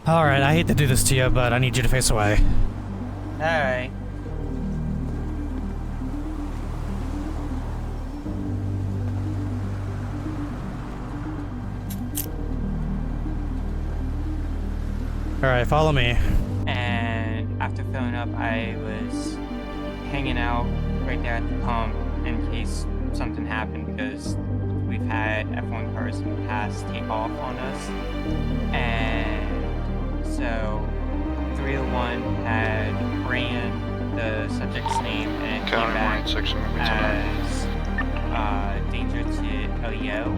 Alright, I hate to do this to you, but I need you to face away. Alright. Alright, follow me. And after filling up, I was hanging out right there at the pump in case something happened, because we've had F1 cars in the past take off on us. And so 301 had ran the subject's name and it came back as danger to LEO.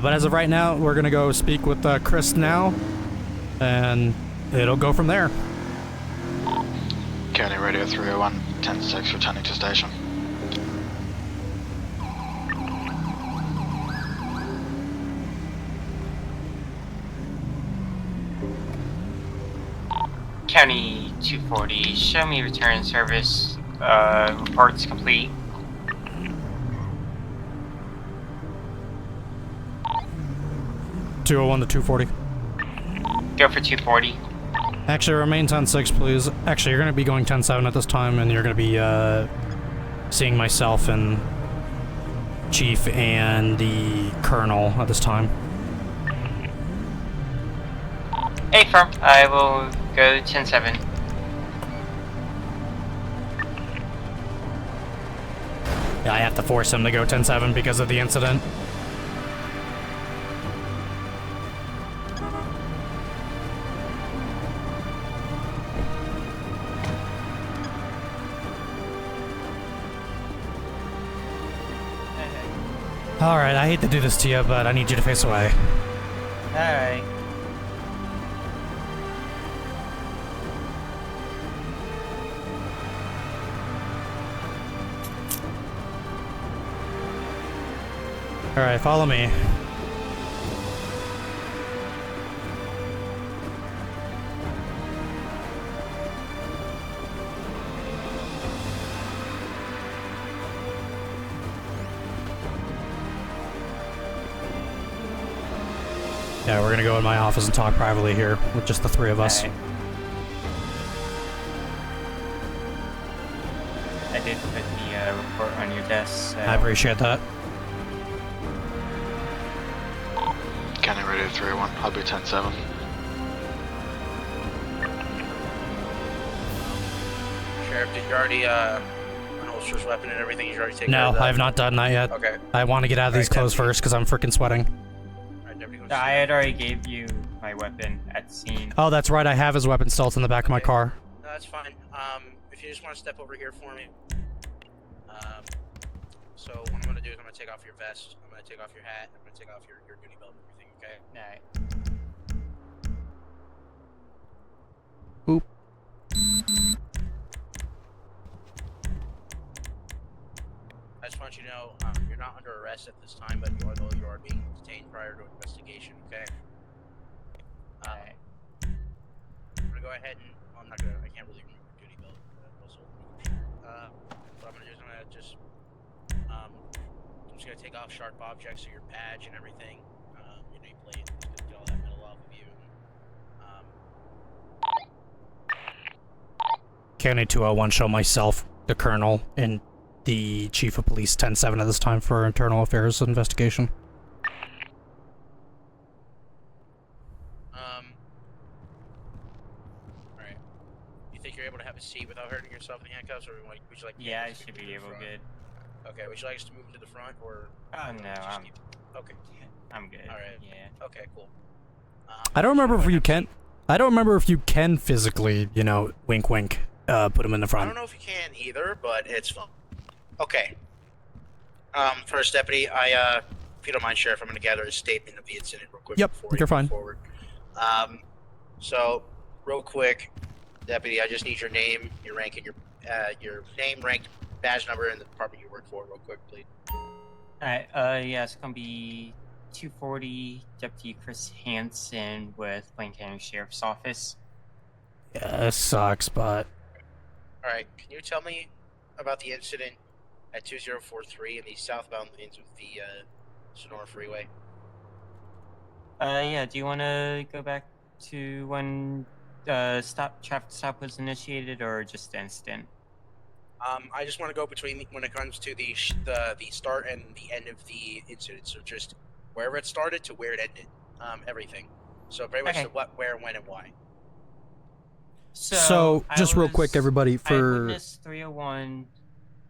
But as of right now, we're gonna go speak with Chris now, and it'll go from there. County Radio 301, 10-6 returning to station. County 240, show me return service, reports complete. .201 to 240. Go for 240. Actually, remain 10-6, please. Actually, you're gonna be going 10-7 at this time, and you're gonna be, seeing myself and Chief and the Colonel at this time. Hey, firm. I will go 10-7. Yeah, I have to force him to go 10-7 because of the incident. Alright, I hate to do this to you, but I need you to face away. Alright. Alright, follow me. Yeah, we're gonna go in my office and talk privately here with just the three of us. Right. I did put the report on your desk. So. I appreciate that. County Radio 301, I'll be 10-7. Sheriff, did you already unholster his weapon and everything? You already taken care No, of that? I have not done that yet. Okay. I want to get out of these clothes first because I'm freaking sweating. Alright, Deputy, go I had already gave you my weapon at the scene. Oh, that's right. I have his weapon still. It's in the back of my car. No, that's fine. If you just want to step over here for me. So what I'm gonna do is I'm gonna take off your vest. I'm gonna take off your hat. I'm gonna take off your duty belt and everything. Okay. Alright. Oop. I just want you to know you're not under arrest at this time, but you are being detained prior to investigation. Okay. Alright. I'm gonna go ahead and well, I can't really remove your duty belt. Also, what I'm gonna do is I'm gonna just I'm just gonna take off sharp objects, so your badge and everything, your nameplate, just get all that metal off of you. County 201, show myself, the Colonel, and the Chief of Police 10-7 at this time for internal affairs investigation. Alright. You think you're able to have a seat without hurting yourself in the handcuffs, or would you like? Yeah, I should be able good. Okay, would you like us to move to the front, or? Oh no, I'm. Okay. I'm good. All right. Yeah. Okay, cool. I don't remember if you can. I don't remember if you can physically, you know, wink wink, put him in the I front. don't know if you can either, but it's fun. Okay. First deputy, if you don't mind, Sheriff, I'm going to gather a statement of the incident real quick Yep, before we you're move fine. forward. So, real quick, deputy, I just need your name, your rank, and your name, rank, badge number, and the department you work for, real quick, please. Alright, yeah, it's gonna be 240 Deputy Chris Hansen with Blaine County Sheriff's Office. Yeah, this sucks, but All right, can you tell me about the incident at 2043 in the southbound lanes of the Sonora Freeway? Yeah, do you want to go back to when traffic stop was initiated, or just the incident? I just want to go between when it comes to the start and the end of the incident. So just wherever it started to where it ended, everything. So very much Okay. the what, where, when, and why. So just real quick, everybody, I for witnessed 301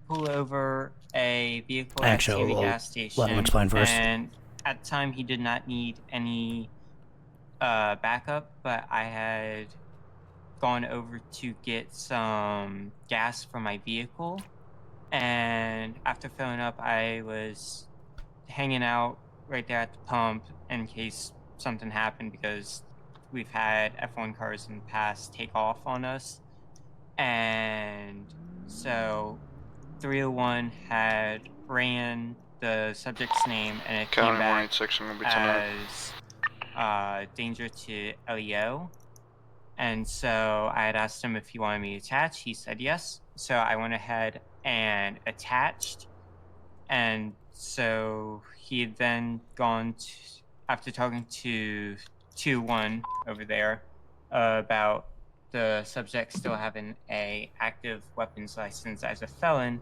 pull over a vehicle Actually, at the we'll gas station. let him explain first. And at the time, he did not need any backup, but I had gone over to get some gas for my vehicle. And after filling up, I was hanging out right there at the pump in case something happened, because we've had F1 cars in the past take off on us. And so 301 had ran the subject's name, and it County came back 186, I'm gonna be 10 as danger to LEO. And so I had asked him if he wanted me to attach. He said yes. So I went ahead and attached. And so he had then gone to, after talking to 2-1 over there about the subject still having a active weapons license as a felon,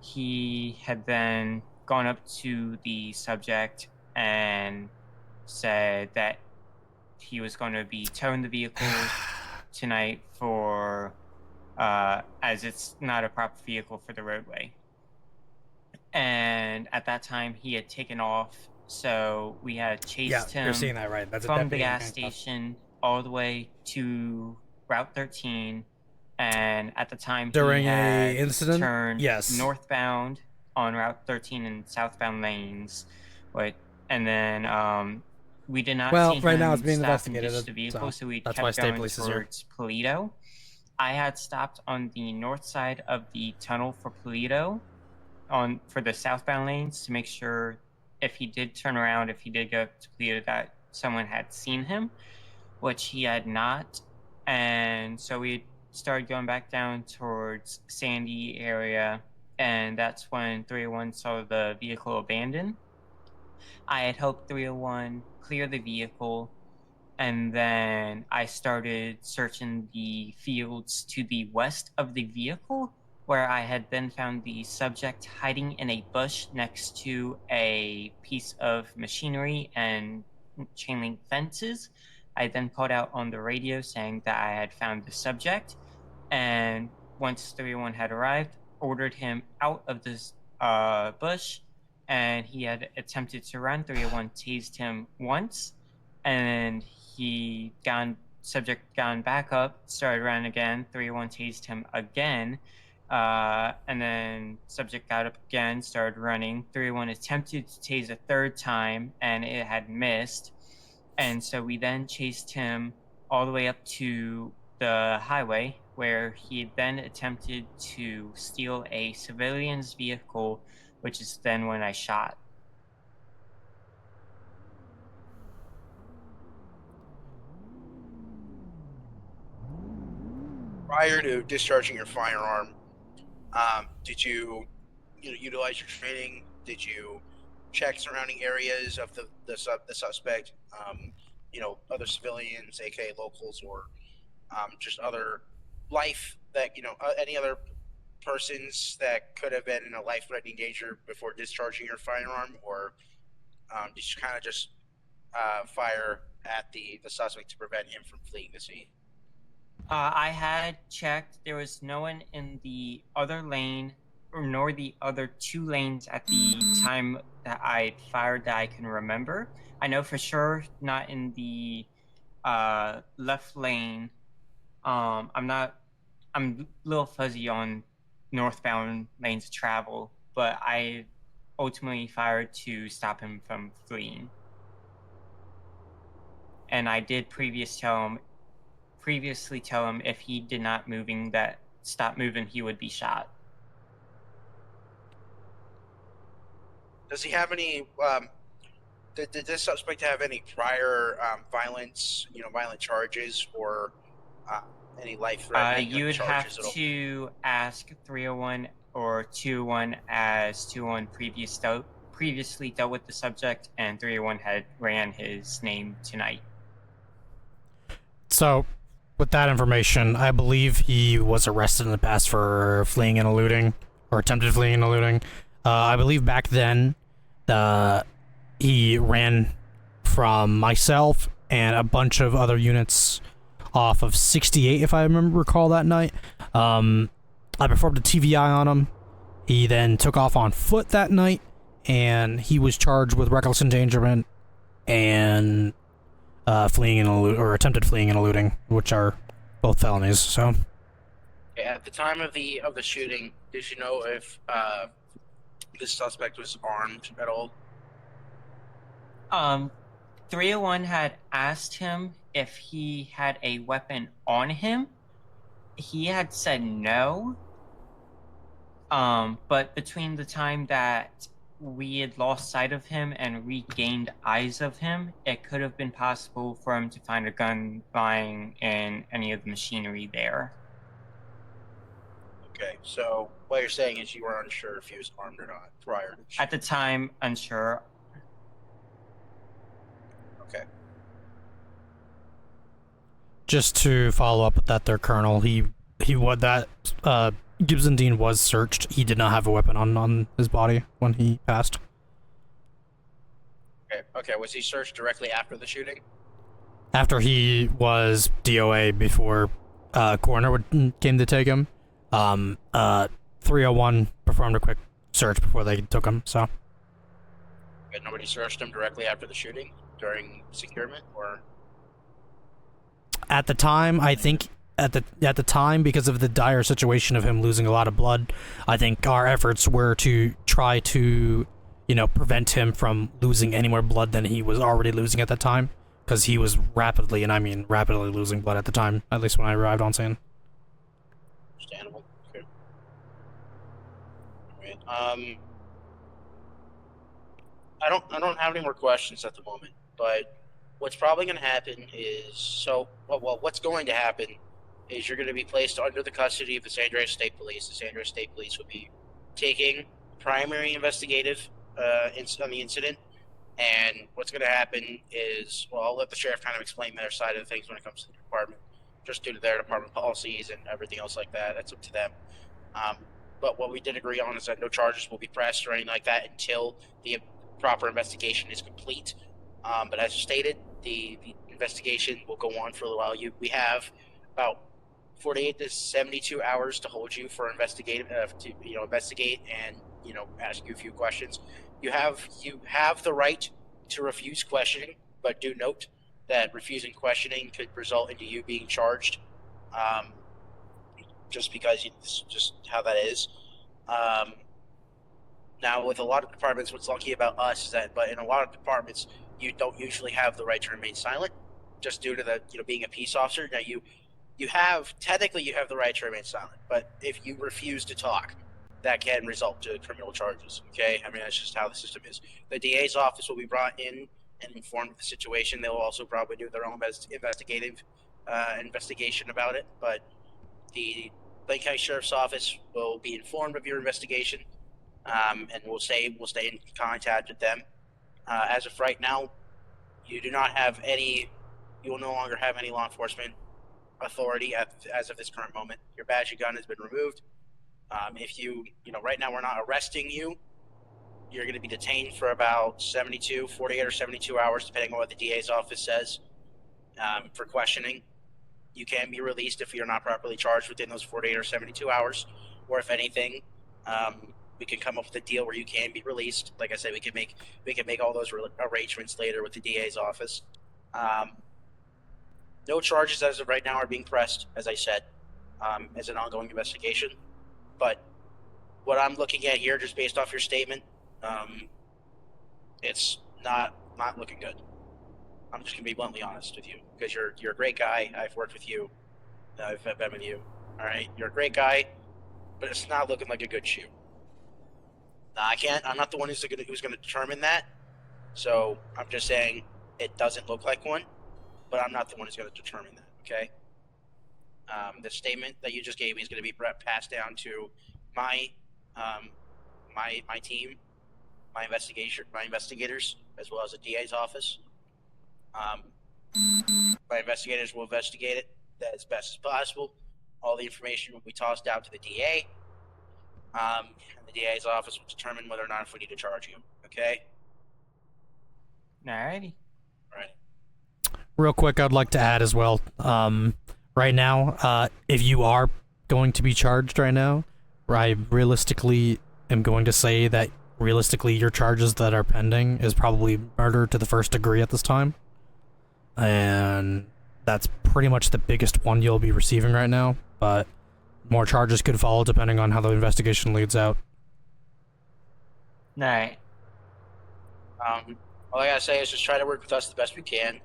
he had then gone up to the subject and said that he was going to be towing the vehicle tonight for as it's not a proper vehicle for the roadway. And at that time, he had taken off, so we had chased him you're seeing that right. That's a from the deputy in gas handcuffs. station all the way to Route 13. And at the time, During he a had incident? turned Yes. northbound on Route 13 and southbound lanes. And then we did not Well, see right him now it's being stop and investigated, ditch the vehicle, so we that's kept why State going Police is here. towards Polito. I had stopped on the north side of the tunnel for Polito for the southbound lanes to make sure if he did turn around, if he did go to Polito, that someone had seen him, which he had not. And so we started going back down towards Sandy area, and that's when 301 saw the vehicle abandoned. I had helped 301 clear the vehicle, and then I started searching the fields to the west of the vehicle, where I had then found the subject hiding in a bush next to a piece of machinery and chain link fences. I then called out on the radio saying that I had found the subject, and once 301 had arrived, ordered him out of this bush, and he had attempted to run. 301 tased him once, and subject gone back up, started running again. 301 tased him again, and then subject got up again, started running. 301 attempted to tase a third time, and it had missed. And so we then chased him all the way up to the highway, where he then attempted to steal a civilian's vehicle, which is then when I shot. Prior to discharging your firearm, did you utilize your training? Did you check surrounding areas of the suspect? Other civilians, aka locals, or just other life that any other persons that could have been in a life-threatening danger before discharging your firearm, or did you kind of just fire at the suspect to prevent him from fleeing the scene? I had checked. There was no one in the other lane, nor the other two lanes at the time that I fired that I can remember. I know for sure not in the left lane. I'm a little fuzzy on northbound lanes of travel, but I ultimately fired to stop him from fleeing. And I did previously tell him if he did not stop moving, he would be shot. Does he have any? Did this suspect have any prior violence? Violent charges or any life-threatening You would have charges at all? to ask 301 or 201 as 201 previously dealt with the subject, and 301 had ran his name tonight. So, with that information, I believe he was arrested in the past for fleeing and eluding, or attempted fleeing and eluding. I believe back then, he ran from myself and a bunch of other units off of 68, if I recall that night. I performed a TVI on him. He then took off on foot that night, and he was charged with reckless endangerment and fleeing and or attempted fleeing and eluding, which are both felonies. So, At the time of the shooting, did you know if this suspect was armed at all? 301 had asked him if he had a weapon on him. He had said no. But between the time that we had lost sight of him and regained eyes of him, it could have been possible for him to find a gun lying in any of the machinery there. Okay, so what you're saying is you were unsure if he was armed or not prior to the shooting. At the time, unsure. Okay. just to follow up with that, there, Colonel, Gibson Dean was searched. He did not have a weapon on his body when he passed. Okay. Was he searched directly after the shooting? After he was DOA, before coroner came to take him, 301 performed a quick search before they took him. So. But nobody searched him directly after the shooting during securement, or? At the time, I think at the time, because of the dire situation of him losing a lot of blood, I think our efforts were to try to, prevent him from losing any more blood than he was already losing at that time, because he was rapidly, and I mean rapidly, losing blood at the time. At least when I arrived on scene. Understandable. Okay. All right. I don't have any more questions at the moment, but what's probably going to happen is what's going to happen is you're going to be placed under the custody of the San Andreas State Police. The San Andreas State Police will be taking primary investigative on the incident, and what's going to happen is, I'll let the sheriff kind of explain their side of things when it comes to the department, just due to their department policies and everything else like that. That's up to them. But what we did agree on is that no charges will be pressed or anything like that until the proper investigation is complete. But as stated, the investigation will go on for a little while. We have about 48 to 72 hours to hold you for investigate and ask you a few questions. You have the right to refuse questioning, but do note that refusing questioning could result into you being charged. Just because it's just how that is. Now, with a lot of departments, what's lucky about us is that, but in a lot of departments, you don't usually have the right to remain silent, just due to the being a peace officer. Now, technically you have the right to remain silent, but if you refuse to talk, that can result to criminal charges. Okay, I mean that's just how the system is. The DA's office will be brought in and informed of the situation. They'll also probably do their own investigative investigation about it, but the Lake County Sheriff's Office will be informed of your investigation, and we'll stay in contact with them. As of right now, you will no longer have any law enforcement authority as of this current moment. Your badge and gun has been removed. Right now we're not arresting you. You're going to be detained for about 48 or 72 hours, depending on what the DA's office says, for questioning. You can be released if you're not properly charged within those 48 or 72 hours, or if anything, we can come up with a deal where you can be released. Like I said, we can make all those arrangements later with the DA's office. No charges as of right now are being pressed, as I said, as an ongoing investigation. But what I'm looking at here, just based off your statement, it's not looking good. I'm just gonna be bluntly honest with you, because you're a great guy. I've worked with you. I've been with you. All right, you're a great guy, but it's not looking like a good shoot. I can't. I'm not the one who's gonna determine that. So I'm just saying it doesn't look like one, but I'm not the one who's gonna determine that. Okay. The statement that you just gave me is gonna be passed down to my my team, my investigators, as well as the DA's office. My investigators will investigate it as best as possible. All the information will be tossed out to the DA. And the DA's office will determine whether or not if we need to charge you. Okay? Alrighty. Right. Real quick, I'd like to add as well. Right now, if you are going to be charged right now, I realistically am going to say that realistically your charges that are pending is probably murder to the first degree at this time. And that's pretty much the biggest one you'll be receiving right now, but more charges could follow depending on how the investigation leads out. Alright. All I gotta say is just try to work with us the best we can.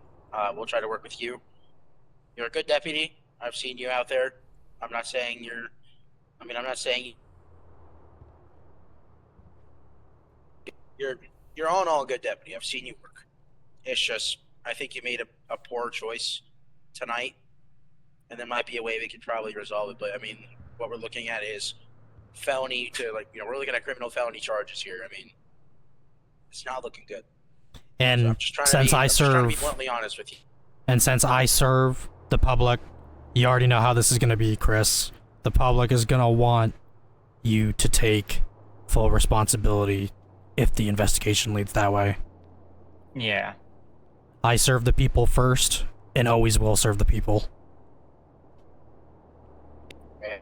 We'll try to work with you. You're a good deputy. I've seen you out there. I'm not saying I'm not saying you're all in all a good deputy. I've seen you work. It's just I think you made a poor choice tonight, and there might be a way we could probably resolve it. But I mean, what we're looking at is felony to we're looking at criminal felony charges here. I mean, it's not looking good. And So I'm just trying since I'm just trying to be bluntly honest with you. And since I serve the public, you already know how this is going to be, Chris. The public is going to want you to take full responsibility if the investigation leads that way. Yeah. I serve the people first, and always will serve the people. Okay.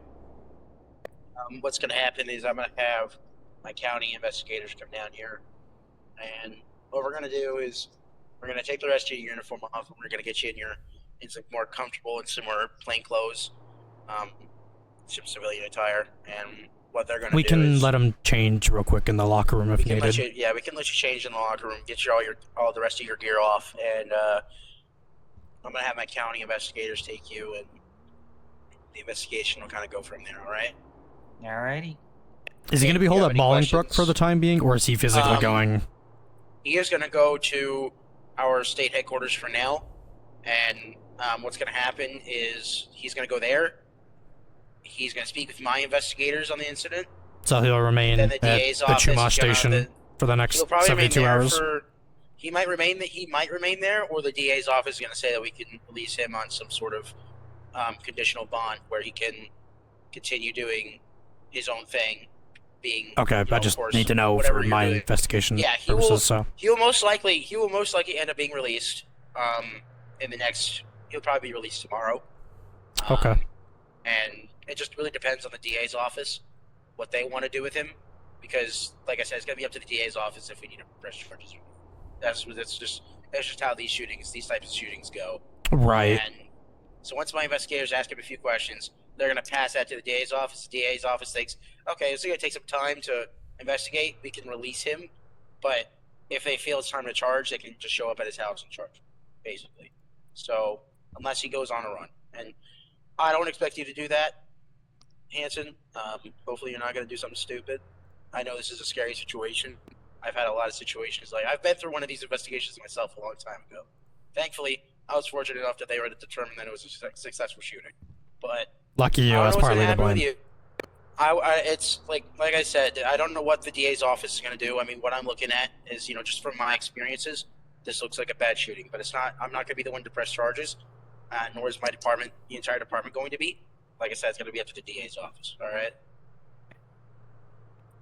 What's going to happen is I'm going to have my county investigators come down here, and what we're going to do is we're going to take the rest of your uniform off, and we're going to get you in some more comfortable and some more plain clothes, some civilian attire, and what they're going to do We can is let them change real quick in the locker room if we can needed. we can let you change in the locker room, get all the rest of your gear off, and I'm going to have my county investigators take you, and the investigation will kind of go from there. All right. Alrighty. Is he going to be Do you held have at any Bolingbrook questions? for the time being, or is he physically going? He is going to go to our state headquarters for now, and what's going to happen is he's going to go there. He's going to speak with my investigators on the incident. So he'll remain Then the at DA's the office Chumash is gonna- station for the next He'll probably 72 remain there hours? He might remain there, or the DA's office is going to say that we can release him on some sort of conditional bond where he can continue doing his own thing. Okay, I just need to know for my investigation purposes. So he will most likely end up being released. He'll probably be released tomorrow. Okay. And it just really depends on the DA's office what they want to do with him, because like I said, it's gonna be up to the DA's office if we need to press charges. That's just how these types of shootings go. Right. And so once my investigators ask him a few questions, they're going to pass that to the DA's office. The DA's office thinks, okay, it's going to take some time to investigate. We can release him. But if they feel it's time to charge, they can just show up at his house and charge, basically. So unless he goes on a run. And I don't expect you to do that, Hanson. Hopefully you're not going to do something stupid. I know this is a scary situation. I've had a lot of situations. I've been through one of these investigations myself a long time ago. Thankfully, I was fortunate enough that they were determined that it was a successful shooting. But lucky you, I that's don't know what's partly gonna the happen blame. with you. It's like I said, I don't know what the DA's office is going to do. I mean, what I'm looking at is, just from my experiences, this looks like a bad shooting. But it's not. I'm not going to be the one to press charges, nor is my department, the entire department, going to be. Like I said, it's going to be up to the DA's office. All right.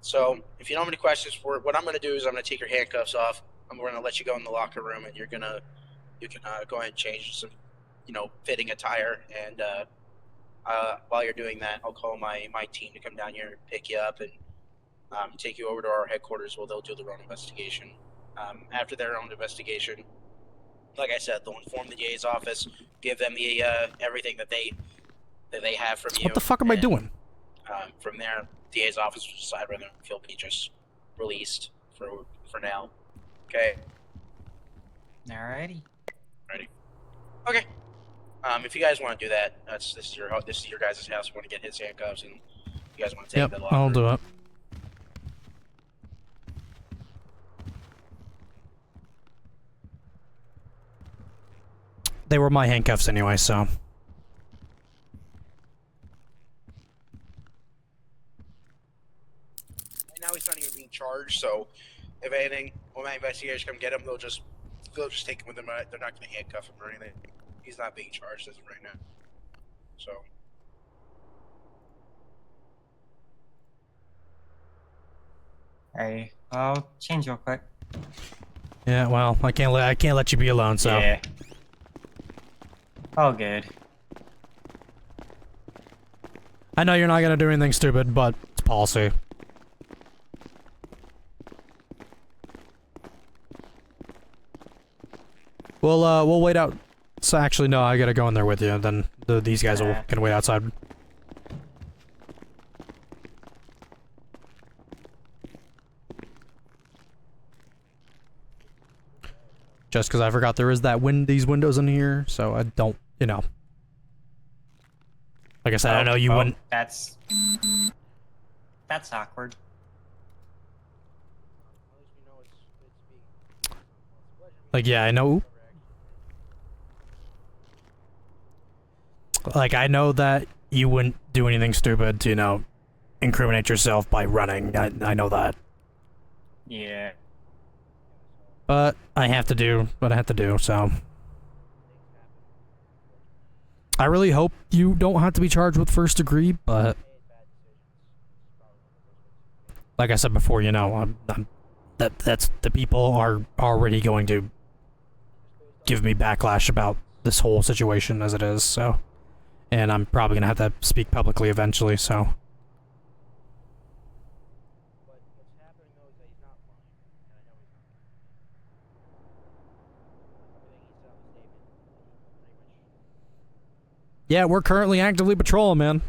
So if you don't have any questions, what I'm going to do is I'm going to take your handcuffs off. I'm going to let you go in the locker room, and you can go ahead and change some, fitting attire. And while you're doing that, I'll call my team to come down here and pick you up and take you over to our headquarters where they'll do their own investigation. After their own investigation, like I said, they'll inform the DA's office, give them the everything that they have from you. What the fuck am I doing? From there, DA's office will decide whether he'll be just released for now. Okay. Alrighty. Ready. Okay. If you guys want to do that, this is your guys' house. You want to get his handcuffs, and you guys want to take the locker. I'll do it. They were my handcuffs anyway, so. And now he's not even being charged, so if anything, when my investigators come get him, they'll just take him with them. They're not going to handcuff him or anything. He's not being charged as of right now. So. Alrighty. I'll change real quick. Yeah, well, I can't let you be alone, so. Yeah. All good. I know you're not gonna do anything stupid, but it's policy. We'll wait out. So actually, no, I gotta go in there with you. Then these guys can wait outside. Just because I forgot there is these windows in here, so I don't, you know. Like I said, I know you wouldn't. That's awkward. Like, yeah, I know. Like, I know that you wouldn't do anything stupid to, you know, incriminate yourself by running. I know that. Yeah. But I have to do what I have to do, so. I really hope you don't have to be charged with first degree, but. Like I said before, you know, that's the people are already going to give me backlash about this whole situation as it is, so. And I'm probably gonna have to speak publicly eventually, so. Yeah, we're currently actively patrolling, man.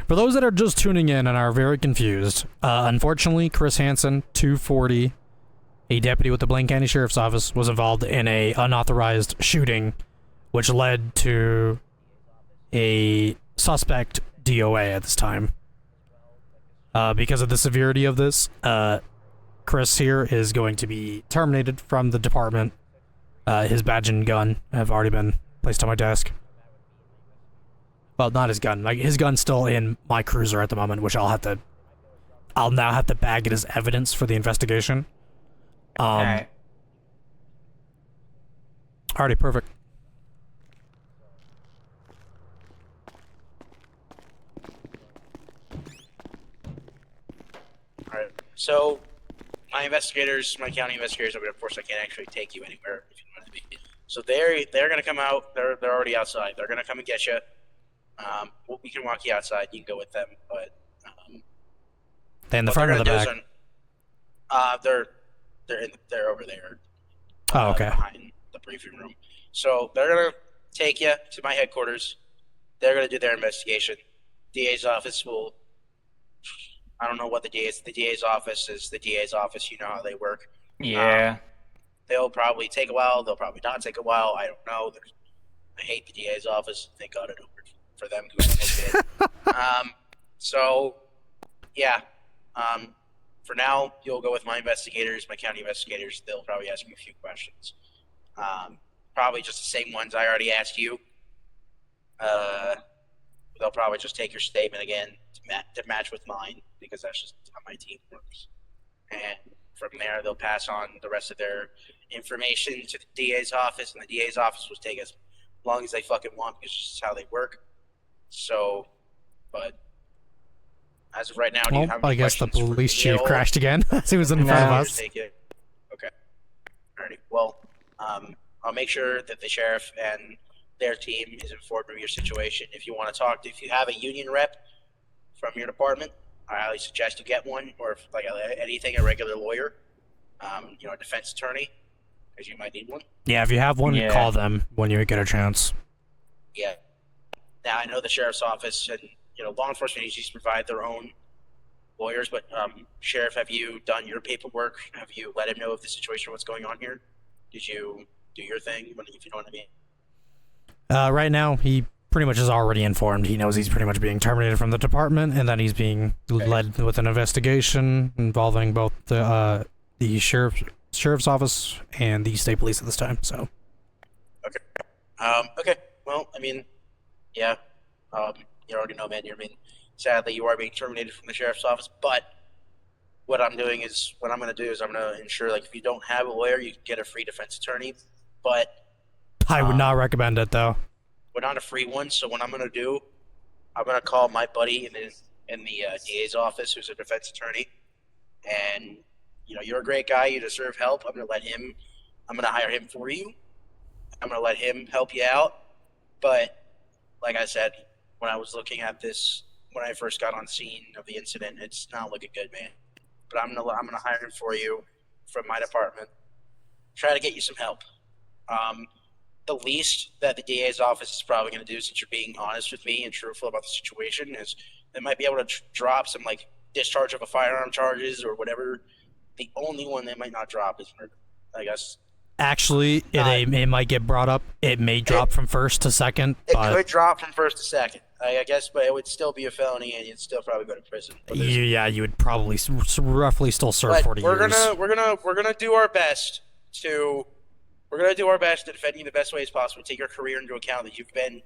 For those that are just tuning in and are very confused, unfortunately, Chris Hansen, 240, a deputy with the Blaine County Sheriff's Office, was involved in a unauthorized shooting, which led to a suspect DOA at this time. Because of the severity of this, Chris here is going to be terminated from the department. His badge and gun have already been placed on my desk. Well, not his gun. Like, his gun's still in my cruiser at the moment, which I'll now have to bag it as evidence for the investigation. Alright. Alrighty, perfect. Alright, so my county investigators, of course, I can't actually take you anywhere if you want to be. So they're gonna come out. They're already outside. They're gonna come and get you. We can walk you outside. You can go with them, but They in the front or the back? They're over there. Oh, okay. Behind the briefing room. So they're gonna take you to my headquarters. They're gonna do their investigation. DA's office will. I don't know what the DA's office is. The DA's office, you know how they work. Yeah. They'll probably take a while. They'll probably not take a while. I don't know. I hate the DA's office. Thank God it over for them. So, yeah. For now, you'll go with my investigators, my county investigators. They'll probably ask you a few questions. Probably just the same ones I already asked you. They'll probably just take your statement again to match with mine, because that's just how my team works. And from there, they'll pass on the rest of their information to the DA's office, and the DA's office will take as long as they fucking want, because it's just how they work. So, but as of right now, do you have any I guess the questions for police me chief at all? crashed again as he was in front of No. us. Take it. Okay. Alrighty. Well, I'll make sure that the sheriff and their team is informed of your situation. If you want to talk to, if you have a union rep from your department, I highly suggest you get one, or if, like anything, a regular lawyer, a defense attorney. because you might need one. Yeah, if you have one, Yeah. call them when you get a chance. Yeah. Now I know the sheriff's office and law enforcement agencies provide their own lawyers, but sheriff, have you done your paperwork? Have you let him know of the situation, what's going on here? Did you do your thing? If you know what I mean. Right now, he pretty much is already informed. He knows he's pretty much being terminated from the department, and that he's being led with an investigation involving both the sheriff's office and the state police at this time. So. Okay. Okay. Well, I mean, yeah. You already know, man. Sadly, you are being terminated from the sheriff's office. But what I'm going to do is I'm going to ensure, like, if you don't have a lawyer, you can get a free defense attorney. But I would not recommend it, though. we're not a free one. So what I'm going to do, I'm going to call my buddy in the DA's office, who's a defense attorney. And you're a great guy. You deserve help. I'm going to hire him for you. I'm going to let him help you out. But like I said, when I was looking at this, when I first got on scene of the incident, it's not looking good, man. But I'm gonna hire him for you from my department. Try to get you some help. The least that the DA's office is probably going to do, since you're being honest with me and truthful about the situation, is they might be able to drop some like discharge of a firearm charges or whatever. The only one they might not drop is murder, I guess. Actually, it might get brought up. It may drop from first to second. It could drop from first to second, I guess, but it would still be a felony, and you'd still probably go to prison. You would probably roughly still serve 40 years. We're gonna do our best to defend you the best way as possible. Take your career into account, that you've been,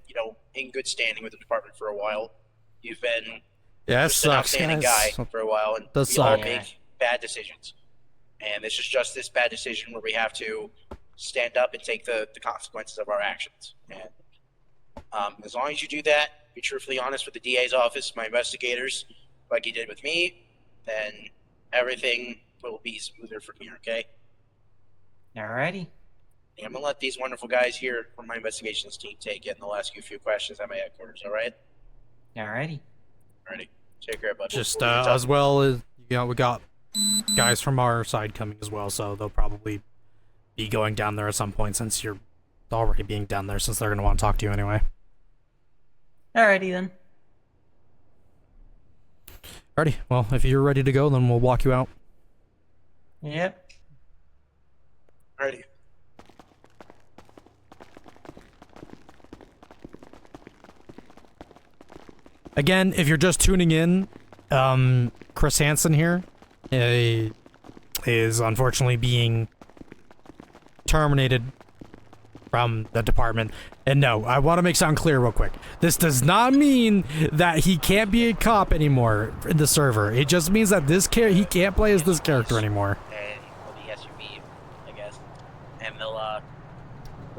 in good standing with the department for a while. You've been an outstanding guy for a while, and we all suck. make bad decisions. And this is just this bad decision where we have to stand up and take the consequences of our actions. And as long as you do that, be truthfully honest with the DA's office, my investigators, like you did with me, then everything will be smoother from here, okay? Alrighty. I'm going to let these wonderful guys here from my investigations team take it, and they'll ask you a few questions at my headquarters, all right? Alrighty. Alrighty. Take care, bud. Just as well as, we got guys from our side coming as well, so they'll probably be going down there at some point, since you're already being down there, since they're going to want to talk to you anyway. Alrighty then. Alrighty, well, if you're ready to go, then we'll walk you out. Yep. Alrighty. Again, if you're just tuning in, Chris Hansen here is unfortunately being terminated from the department. And no, I want to make sound clear real quick. This does not mean that he can't be a cop anymore in the server. It just means that he can't play as this character anymore. And the SUV, I guess. And they'll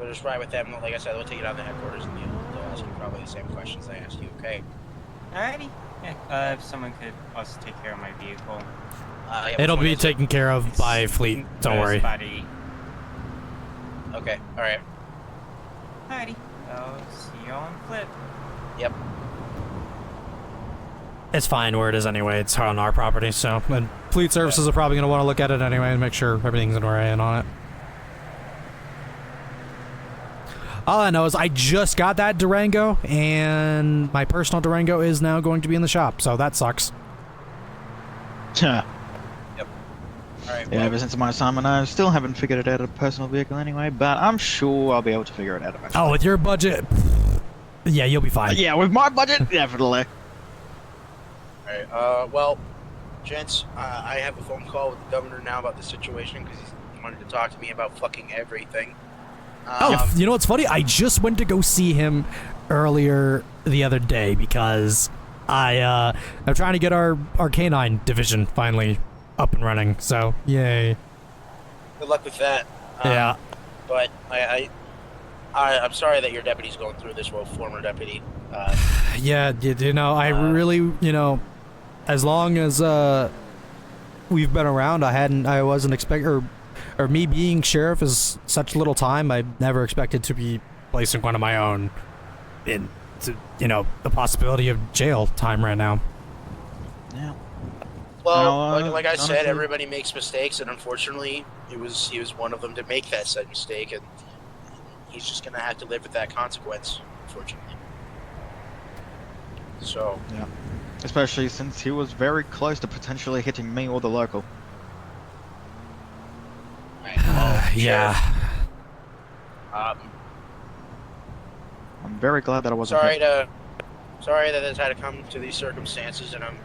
just ride with them. Like I said, they'll take it out to the headquarters, and they'll ask you probably the same questions they asked you, okay? Alrighty. Yeah. If someone could also take care of my vehicle. Yeah, It'll which one be is it? taken care of by Fleet. Don't worry. Spotty. Okay, alright. Alrighty. I'll see you on Flip. Yep. It's fine where it is anyway. It's on our property, so and Fleet Services are probably going to want to look at it anyway and make sure everything's in order on it. All I know is I just got that Durango, and my personal Durango is now going to be in the shop, so that sucks. Yeah, Alright, ever since my assignment, I still haven't figured it out a personal vehicle anyway, but I'm sure I'll be able to figure it out eventually. Oh, with your budget, yeah, you'll be fine. Yeah, with my budget, definitely. Alright, well, gents, I have a phone call with the governor now about the situation, because he wanted to talk to me about fucking everything. You know what's funny? I just went to go see him earlier the other day because I'm trying to get our canine division finally up and running. So yay! Good luck with that. Yeah. But I'm sorry that your deputy's going through this. Well, former deputy. Yeah, I really, as long as we've been around, I wasn't expecting, or me being sheriff is such little time, I never expected to be placing one of my own into, the possibility of jail time right now. Yeah. Well, No, like I said, honestly- everybody makes mistakes, and unfortunately, he was one of them to make that said mistake, and he's just gonna have to live with that consequence, unfortunately. So, Yeah. Especially since he was very close to potentially hitting me or the local. right, well, Yeah. Sheriff, I'm very glad that I wasn't sorry hit. that this had to come to these circumstances, and I'm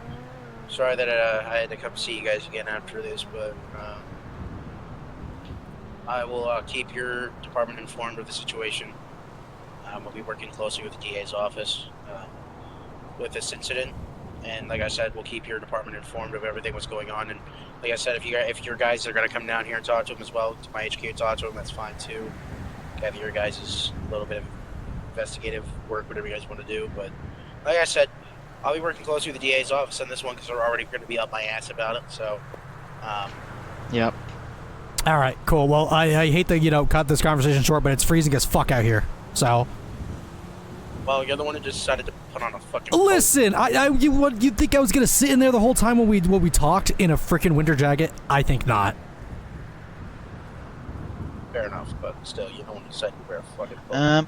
sorry that I had to come see you guys again after this, but I will keep your department informed of the situation. We'll be working closely with the DA's office with this incident, and like I said, we'll keep your department informed of everything that's going on. And like I said, if your guys are going to come down here and talk to him as well, to my HQ and talk to him, that's fine too. Gather your guys' a little bit of investigative work, whatever you guys want to do. But like I said, I'll be working closely with the DA's office on this one because they're already going to be up my ass about it. So, Yep. All right, cool. Well, I hate to, cut this conversation short, but it's freezing as fuck out here. So, well, you're the one who just decided to put on a fucking coat. listen, you think I was gonna sit in there the whole time when we talked in a freaking winter jacket? I think not. Fair enough, but still, you don't want to decide to wear a fucking coat.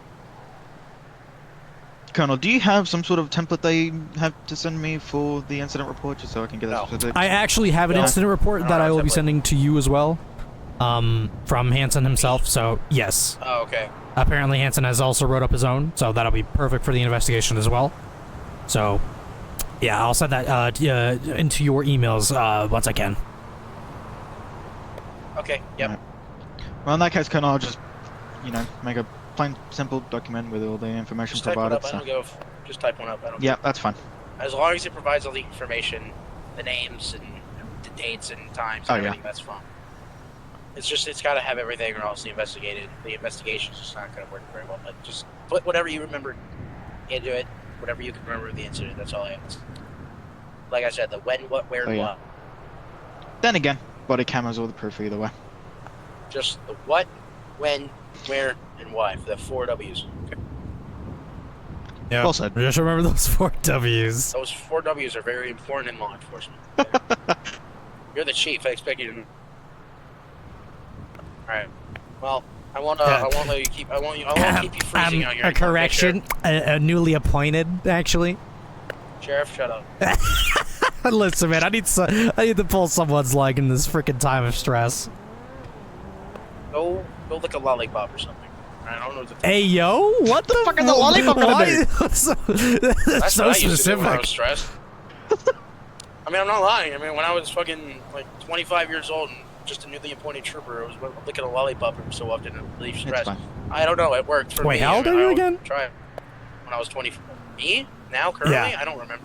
Colonel, do you have some sort of template they have to send me for the incident report, just so I can get that No. specific? I actually have an No. incident report No, that I will be template. sending to you as well, from Hansen himself. So yes, Oh, okay. apparently Hansen has also wrote up his own, so that'll be perfect for the investigation as well. So, yeah, I'll send that into your emails once I can. Okay, yep. Right. Well, in that case, Colonel, I'll just, make a plain, simple document with all the information Just type one provided. up. I don't give. Just type one up. I don't. Yeah, that's fine. As long as it provides all the information, the names and the dates and times Oh, and yeah. everything, that's fine. It's got to have everything, or else the investigation's just not going to work very well. But just put whatever you remember into it, whatever you can remember of the incident. That's all I ask. Like I said, the when, what, where, Oh, and yeah. what. Then again, body cameras or the proof either way. Just the what, when, where, and why for the 4 W's. Okay. Yeah. Well said. Just remember those 4 W's. Those 4 W's are very important in law enforcement. You're the chief. I expect you to. All right. Well, I won't let you keep. I won't keep you freezing out here. A correction, a newly appointed, actually. Sheriff, shut up. Listen, man, I need to pull someone's leg in this freaking time of stress. Go lick a lollipop or something. I don't know what to Hey, yo, what the fuck is a lollipop gonna why? do? That's so what I used to do when I was specific. stressed. I mean, I'm not lying. I mean, when I was fucking like 25 years old and just a newly appointed trooper, I was licking a lollipop every so often to relieve stress. It's fine. I don't know. It worked for me. Wait, how old are you I would again? Try it. When I was 20. Me? Now? Currently? Yeah. I don't remember.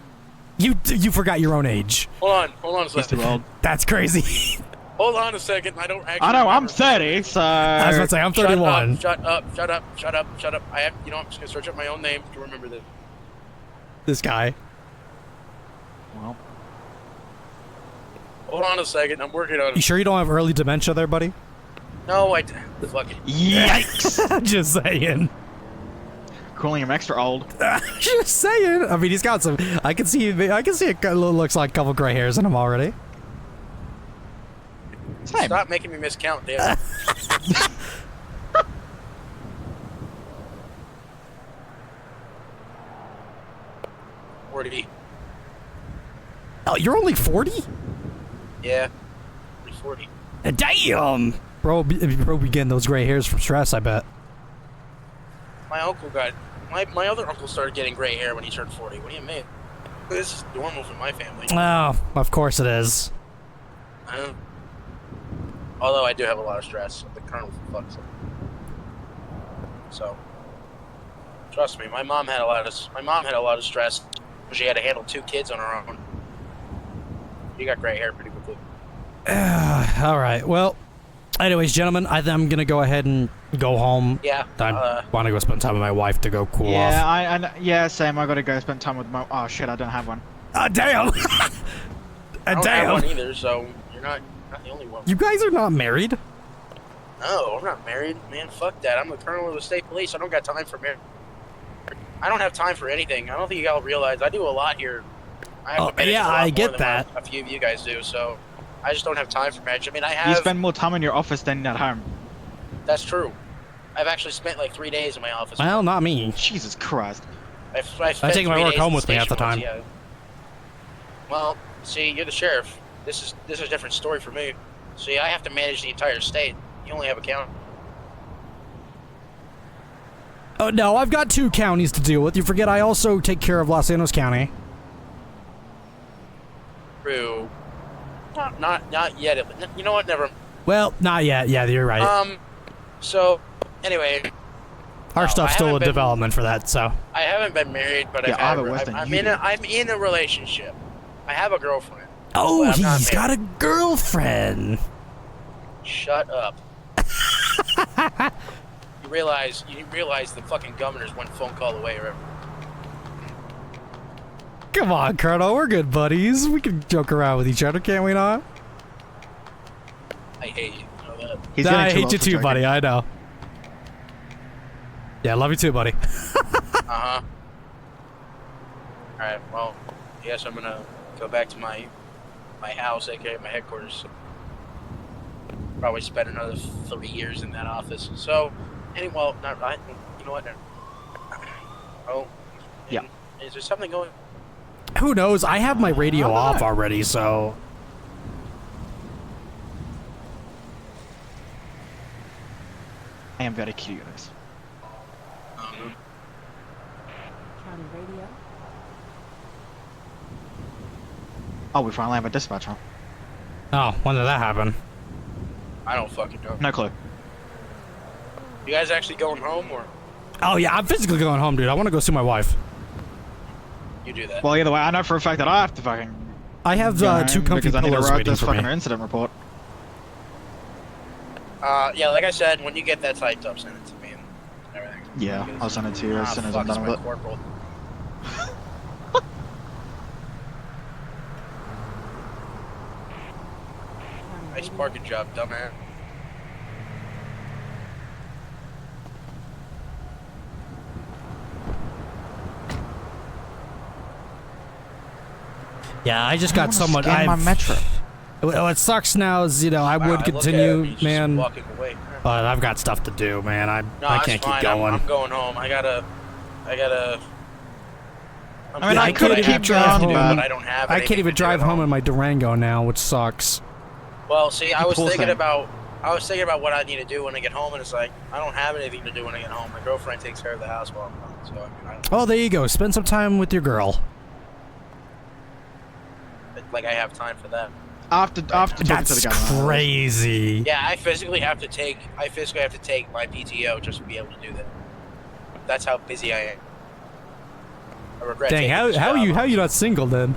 You forgot your own age. Hold on a He's too second. old. That's crazy. Hold on a second. I don't actually. I know, I'm remember. 30, so... I was about to say, I'm 31. Shut up. I have. I'm just gonna search up my own name to remember this. This guy. Well, Hold on a second. I'm working on You it. sure you don't have early dementia there, buddy? No, I. Fucking. yikes! Just saying. Calling him extra old. Just saying. I mean, he's got some. I can see it looks like a couple gray hairs in him already. Same. Stop making me miscount, damn it. 40. Oh, you're only 40? Yeah. Only 40. Damn. Bro be getting those gray hairs from stress, I bet. My uncle got. My other uncle started getting gray hair when he turned 40. What do you mean? This is normal for my family. Oh, of course it is. Although I do have a lot of stress. The colonel fucks it. So, trust me, my mom had a lot of stress. She had to handle 2 kids on her own. She got gray hair pretty quickly. All right. Well, anyways, gentlemen, I'm gonna go ahead and go home. Yeah. I want to go spend time with my wife to go cool off. Yeah, same. I gotta go spend time with my... Oh, shit, I don't have one. Damn. I don't have Damn. one either, so you're not the only one. You guys are not married? No, I'm not married. Man, fuck that. I'm the colonel of the state police. I don't got time for marriage. I don't have time for anything. I don't think y'all realize I do a lot here I have Oh, to manage yeah, a lot I more get than that. what a few of you guys do, so I just don't have time for management. I mean, I have. You spend more time in your office than at home. That's true. I've actually spent like 3 days in my office. Well, not me. Jesus Christ. I've spent take my 3 work days home in with me half the station once, time. yeah. Well, see, you're the sheriff. This is a different story for me. See, I have to manage the entire state. You only have a county. Oh, no, I've got 2 counties to deal with. You forget I also take care of Los Angeles County. True. Not yet. You know what? Never. Well, not yet. Yeah, you're right. So, anyway, Our no, stuff's I still in haven't been- development for that, so. I haven't been married, but Yeah, I've I'll have it worse than I'm you do. I'm in a relationship. I have a girlfriend. Oh, But I'm not he's got a married. girlfriend. Shut up. You realize the fucking governor's one phone call away, right? Come on, Colonel, we're good buddies. We can joke around with each other, can't we not? I hate you. You know that? He's Nah, getting I too hate old you for too, joking. buddy, I know. Yeah, love you too, buddy. Uh-huh. Alright, well, I guess I'm gonna go back to my house, aka my headquarters. Probably spend another 3 years in that office. So, well, not right. You know what? Oh, Yeah. Is there something going? Who knows? I have my radio I don't off know. already, so. I am very curious. County radio. Oh, we finally have a dispatcher. Oh, when did that happen? I don't fucking know. No clue. You guys actually going home, or Oh, yeah, I'm physically going home, dude. I want to go see my wife. you do that? Well, either way, I know for a fact that I have to fucking I have go 2 home comfy because I need to pillows write waiting this for fucking me. incident report. Yeah, like I said, when you get that typed up, send it to me and everything. Yeah, Because- I'll send it to you as soon as I'm fuck, done it's with my it. corporal. County Nice radio. parking job, dumbass. Yeah, I just got wanna someone. scan my metro. What sucks now is, you know, I Wow, would look at him, continue, he's just man, walking away. but I've got stuff to do, man. I No, can't that's keep fine. going. I'm going home. I gotta. I mean, I could could keep keep driving, going, but but I don't have. I anything can't even to do drive at home in my Durango now, which sucks. Well, see, I was Poor thinking thing. about. I was thinking about what I need to do when I get home, and it's like I don't have anything to do when I get home. My girlfriend takes care of the house while I'm gone, so I mean, I don't, Oh, there you go. Spend some time with your girl. like I have time for that. After talking to That's the governor. crazy. Yeah, I physically have to take my PTO just to be able to do that. That's how busy I am. I regret Dang, taking how this how job you how you not single then?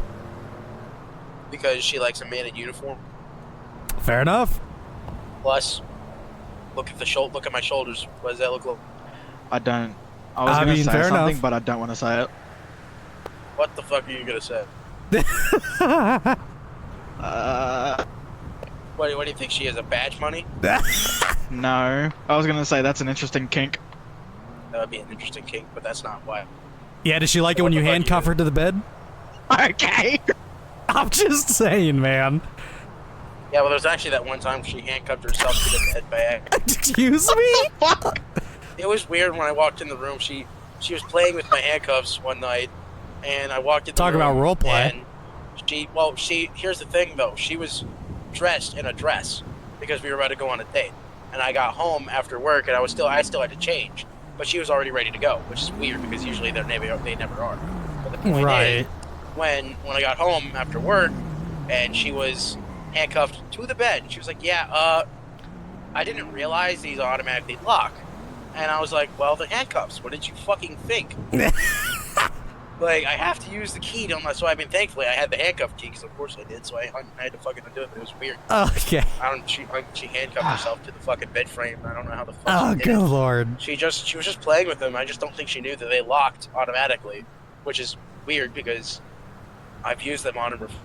because she likes a man in uniform. Fair enough. Plus, look at my shoulders. What does that look like? I don't. I was I gonna mean, say fair something, enough. but I don't want to say it. What the fuck are you gonna say? What do you think? She has a badge money? No. I was gonna say that's an interesting kink. That would be an interesting kink, but that's not why. Yeah, does she like it What when the you fuck handcuff you her to the bed? Okay. I'm just saying, man. Yeah, well, there's actually that one time she handcuffed herself to the bed bag. Excuse me? Fuck. It was weird when I walked in the room. She was playing with my handcuffs one night, and I walked in the Talk room. about role play. And here's the thing though. She was dressed in a dress because we were about to go on a date, and I got home after work, and I still had to change, but she was already ready to go, which is weird because usually they never are. But the point Right. is, when I got home after work, and she was handcuffed to the bed, she was like, "Yeah, I didn't realize these automatically lock." And I was like, "Well, the handcuffs. What did you fucking think?" Like, I have to use the key to unless. So I mean, thankfully, I had the handcuff key because of course I did. So I had to fucking undo it. But it was weird. Okay. She handcuffed herself to the fucking bed frame. I don't know how the fuck. Oh, she did good it. lord. She was just playing with them. I just don't think she knew that they locked automatically, which is weird because I've used them on her before.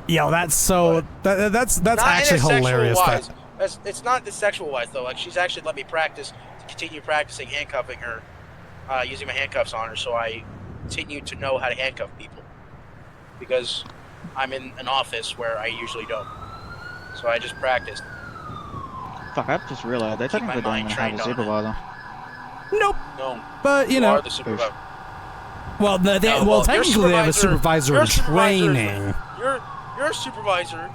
Yo, that's so. That's Not in a actually sexual hilarious. wise. It's not the sexual wise though. Like she's actually let me continue practicing handcuffing her, using my handcuffs on her, so I continue to know how to handcuff people. because I'm in an office where I usually don't. So I just practiced. Fuck, I just realized they Keep my technically don't mind even have a trained on it. supervisor. Nope. No, But you know, are the supervisor. well, No, well, your technically they have a supervisor your in supervisor is- training. Your supervisor.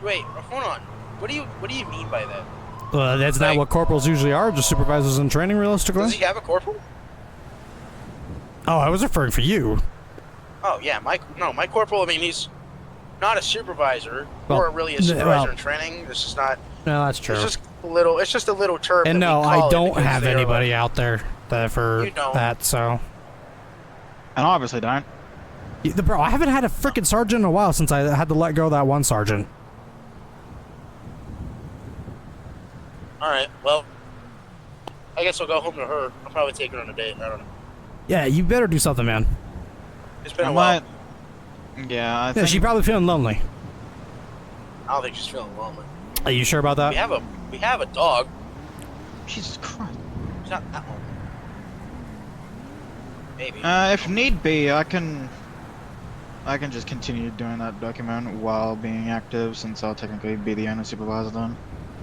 Wait, hold on. What do you mean by that? That's not Like- what corporals usually are. Just supervisors in training, realistically. Does he have a corporal? Oh, I was referring for you. Oh yeah, my corporal. I mean, he's not a supervisor, Well, or really a supervisor in training. This is not. No, that's true. It's just a little. It's just a little term. And that no, we call I it don't because have they are, anybody out there for You don't. that. So, And I obviously don't. bro, I haven't had a freaking sergeant in a while since I had to let go of that one sergeant. All right. Well, I guess I'll go home to her. I'll probably take her on a date. I don't know. Yeah, you better do something, man. It's been I a while. might. Yeah, I Yeah, think. she's probably feeling lonely. I don't think she's feeling lonely. Are you sure about that? We have a dog. Jesus Christ. She's not that lonely. Maybe. If need be, I can just continue doing that document while being active, since I'll technically be the owner supervisor then.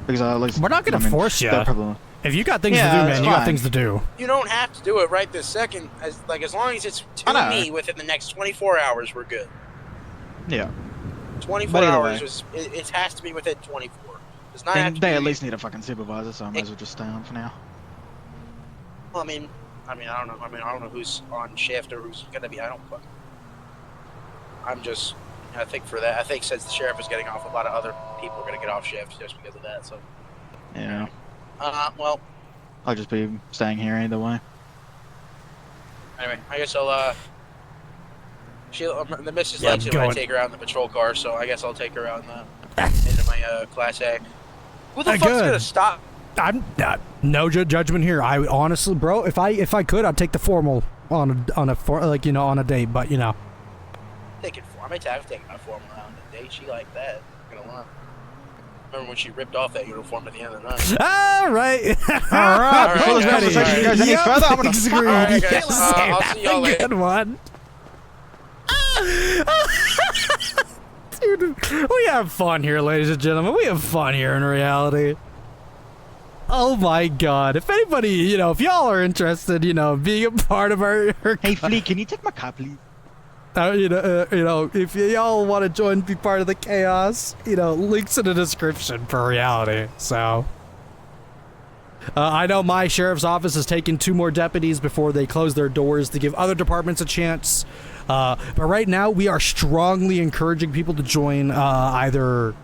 Because at least We're not gonna force ya. they'll probably- If you got things Yeah, to do, that's man, you got fine. things to do. You don't have to do it right this second. As long as it's I to know. me within the next 24 hours, we're good. Yeah. 24 But either hours way. it has to be within 24. Does not They, have to they be. at least need a fucking supervisor, so I might as well just stay on for now. Well, I mean, I don't know. I don't know who's on shift or who's gonna be. I don't fucking. I'm just. I think for that. I think since the sheriff is getting off, a lot of other people are gonna get off shift just because of that. So. Yeah. Well. I'll just be staying here either way. Anyway, I guess I'll. The missus Yeah, likes it when I going. take her out in the patrol car, so I guess I'll take her out in the into my Class A. Who the fuck's Good. gonna stop? I'm no judgment here. I honestly, bro, if I could, I'd take the formal on a date, but you know. Taking I may have taken my formal out on a date. She liked that. I'm gonna lie. Remember when she ripped off that uniform at the end of the night? All right. All right, before this Ready. conversation goes any Yep, further, I'm gonna agreed. fuck All right, guys. Yes, I'll that's see y'all a later. good one. Dude, we have fun here, ladies and gentlemen. We have fun here in reality. Oh my god. If anybody, if y'all are interested, being a part of our Hey, Flea, can you take my car, please? if y'all want to join, be part of the chaos, links in the description for reality. So, I know my sheriff's office has taken 2 more deputies before they close their doors to give other departments a chance. But right now, we are strongly encouraging people to join either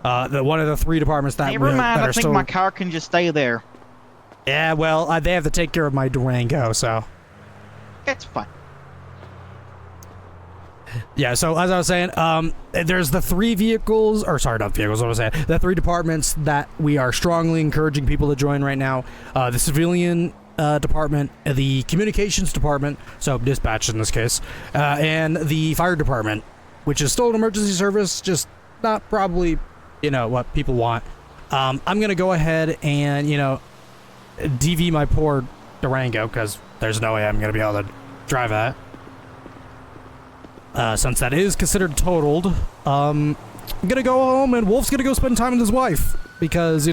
one of the 3 departments that, Never mind, that I are think still. my car can just stay there. Yeah, well, they have to take care of my Durango, so. It's fine. Yeah, so as I was saying, there's the 3 vehicles, or sorry, not vehicles, what was I saying? The 3 departments that we are strongly encouraging people to join right now. The civilian department, the communications department, so dispatch in this case, and the fire department, which is still an emergency service, just not probably, what people want. I'm going to go ahead and, DV my poor Durango, because there's no way I'm going to be able to drive that. Since that is considered totaled, I'm gonna go home and Wolf's gonna go spend time with his wife because,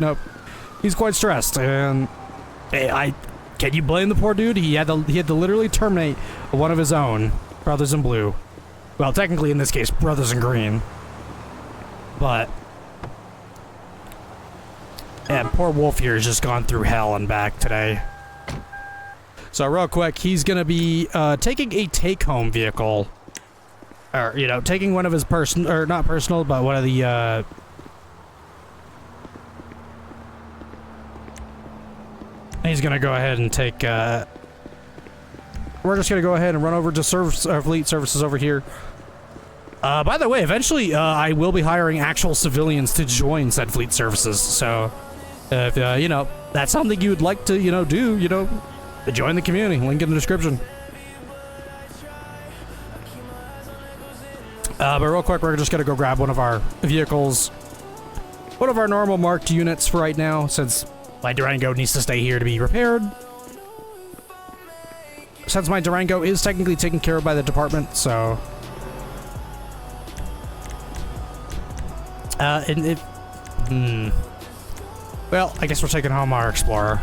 he's quite stressed and can you blame the poor dude? He had to literally terminate one of his own, Brothers in Blue. Well, technically in this case, Brothers in Green. But yeah, poor Wolf here has just gone through hell and back today. So real quick, he's gonna be taking a take-home vehicle. Or, taking one of his not personal, but one of the, he's gonna go ahead and take, we're just gonna go ahead and run over to fleet services over here. By the way, eventually, I will be hiring actual civilians to join said fleet services, so, if, that's something you would like to, do, join the community, link in the description. But real quick, we're just gonna go grab one of our vehicles. One of our normal marked units for right now, since my Durango needs to stay here to be repaired. Since my Durango is technically taken care of by the department, so... And it... Well, I guess we're taking home our Explorer.